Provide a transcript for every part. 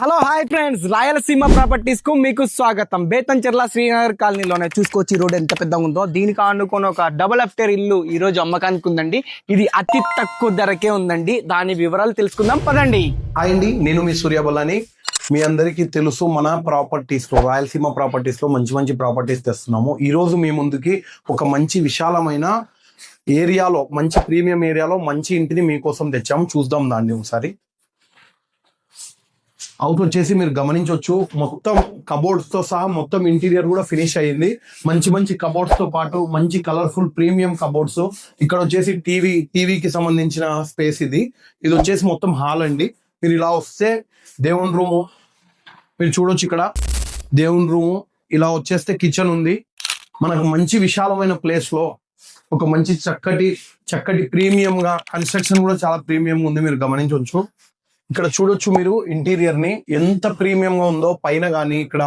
Hello hi friends, Rayalaseema properties కు మీకు స్వాగతం. బేతంచెర్ల శ్రీనగర్ కాలనీలోనే చూసుకోవచ్చు. ఈ రోడ్ ఎంత పెద్దగా ఉందో. దీనికి ఆనుకొని ఒక డబుల్ అఫ్టర్ ఇల్లు ఈ రోజు అమ్మకానికి ఉందండి. ఇది అతి తక్కువ ధరకే ఉందండి. దాని వివరాలు తెలుసుకుందాం పదండి. హాయ్ అండి, నేను మీ సూర్యబలని. మీ అందరికీ తెలుసు, మన ప్రాపర్టీస్ లో రాయలసీమ ప్రాపర్టీస్ లో మంచి మంచి ప్రాపర్టీస్ తెస్తున్నాము. ఈ రోజు మీ ముందుకి ఒక మంచి విశాలమైన ఏరియాలో, మంచి ప్రీమియం ఏరియాలో మంచి ఇంటిని మీకోసం తెచ్చాము. చూద్దాం దాన్ని ఒకసారి. అవుట్ వచ్చేసి మీరు గమనించవచ్చు, మొత్తం కబోర్డ్స్ తో సహా మొత్తం ఇంటీరియర్ కూడా ఫినిష్ అయ్యింది. మంచి మంచి కబోర్డ్స్ తో పాటు మంచి కలర్ఫుల్ ప్రీమియం కబోర్డ్స్. ఇక్కడ వచ్చేసి టీవీకి సంబంధించిన స్పేస్ ఇది వచ్చేసి మొత్తం హాల్ అండి. మీరు ఇలా వస్తే దేవుని రూము మీరు చూడొచ్చు. ఇక్కడ దేవుని రూము, ఇలా వచ్చేస్తే కిచెన్ ఉంది. మనకు మంచి విశాలమైన ప్లేస్ లో ఒక మంచి చక్కటి ప్రీమియం గా, కన్స్ట్రక్షన్ కూడా చాలా ప్రీమియం ఉంది. మీరు గమనించవచ్చు. ఇక్కడ చూడొచ్చు మీరు ఇంటీరియర్ ని ఎంత ప్రీమియం గా ఉందో. పైన గానీ ఇక్కడ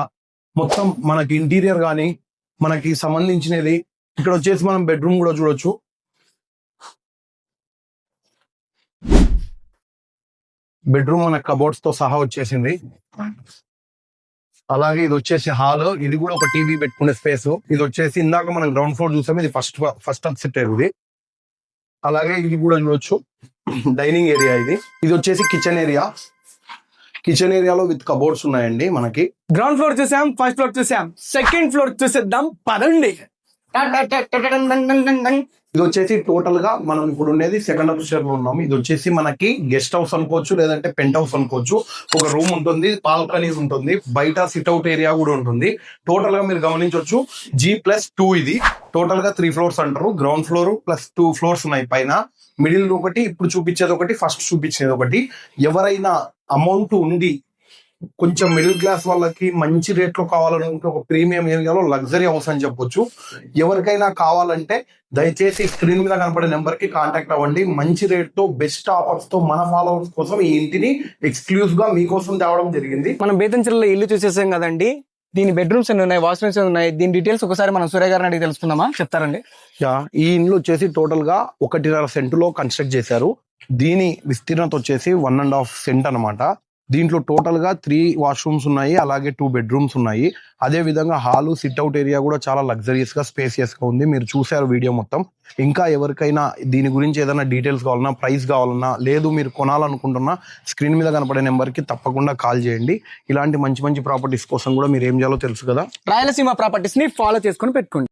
మొత్తం మనకి ఇంటీరియర్ గానీ మనకి సంబంధించినది. ఇక్కడ వచ్చేసి మనం బెడ్రూమ్ కూడా చూడొచ్చు. బెడ్రూమ్ మన కబోర్డ్స్ తో సహా వచ్చేసింది. అలాగే ఇది వచ్చేసి హాల్. ఇది కూడా ఒక టీవీ పెట్టుకునే స్పేస్. ఇది వచ్చేసి ఇందాక మనం గ్రౌండ్ ఫ్లోర్ చూసాము. ఇది ఫస్ట్ సెట్ ఇది. అలాగే ఇది కూడా చూడొచ్చు, డైనింగ్ ఏరియా. ఇది వచ్చేసి కిచెన్ ఏరియాలో విత్ కబోర్డ్స్ ఉన్నాయండి. మనకి గ్రౌండ్ ఫ్లోర్ చూసాం, ఫస్ట్ ఫ్లోర్ చూసాం, సెకండ్ ఫ్లోర్ చూసేద్దాం పదండి. ఇది వచ్చేసి టోటల్ గా మనం ఇప్పుడు ఉండేది సెకండ్ ఫ్లోర్ లో ఉన్నాము. ఇది వచ్చేసి మనకి గెస్ట్ హౌస్ అనుకోవచ్చు, లేదంటే పెంట్ హౌస్ అనుకోవచ్చు. ఒక రూమ్ ఉంటుంది, బాల్కనీ ఉంటుంది, బయట సిట్అవుట్ ఏరియా కూడా ఉంటుంది. టోటల్ గా మీరు గమనించవచ్చు, G+2 ఇది. టోటల్ గా 3 ఫ్లోర్స్ అంటారు. గ్రౌండ్ ఫ్లోర్ ప్లస్ 2 ఫ్లోర్స్ ఉన్నాయి పైన. మిడిల్ ఒకటి, ఇప్పుడు చూపించేది ఒకటి, ఫస్ట్ చూపించేది ఒకటి. ఎవరైనా అమౌంట్ ఉండి కొంచెం మిడిల్ క్లాస్ వాళ్ళకి మంచి రేట్ లో కావాలనుకుంటే ఒక ప్రీమియం ఏరియాలో లగ్జరీ హౌస్ అని చెప్పొచ్చు. ఎవరికైనా కావాలంటే దయచేసి స్క్రీన్ మీద కనపడే నెంబర్ కి కాంటాక్ట్ అవ్వండి. మంచి రేట్ తో, బెస్ట్ ఆఫర్స్ తో మన ఫాలోవర్స్ కోసం ఈ ఇంటిని ఎక్స్క్లూజివ్ గా మీకోసం తేవడం జరిగింది. మనం బేతంచెర్లలో ఇల్లు చూసేసాం కదండి. దీని బెడ్రూమ్స్ ఎన్ని ఉన్నాయి, వాష్రూమ్స్ ఎన్ని ఉన్నాయి, దీని డీటెయిల్స్ ఒకసారి మనం సూర్య గారిని అడిగి తెలుసుకుందామా? చెప్తారండి. ఈ ఇల్లు వచ్చేసి టోటల్ గా 1.5 సెంటులో కన్స్ట్రక్ట్ చేశారు. దీని విస్తీర్ణత వచ్చేసి 1.5 సెంట్ అనమాట. దీంట్లో టోటల్ గా 3 వాష్రూమ్స్ ఉన్నాయి, అలాగే 2 బెడ్రూమ్స్ ఉన్నాయి. అదే విధంగా హాలు, సిట్అవుట్ ఏరియా కూడా చాలా లగ్జరియస్ గా, స్పేసియస్ గా ఉంది. మీరు చూసారు వీడియో మొత్తం. ఇంకా ఎవరికైనా దీని గురించి ఏదైనా డీటెయిల్స్ కావాలన్నా, ప్రైస్ కావాలన్నా, లేదు మీరు కొనాలనుకుంటున్నా, స్క్రీన్ మీద కనపడే నెంబర్ కి తప్పకుండా కాల్ చేయండి. ఇలాంటి మంచి మంచి ప్రాపర్టీస్ కోసం కూడా మీరు ఏం చేయాలో తెలుసు కదా. రాయలసీమ ప్రాపర్టీస్ ని ఫాలో చేసుకుని పెట్టుకోండి.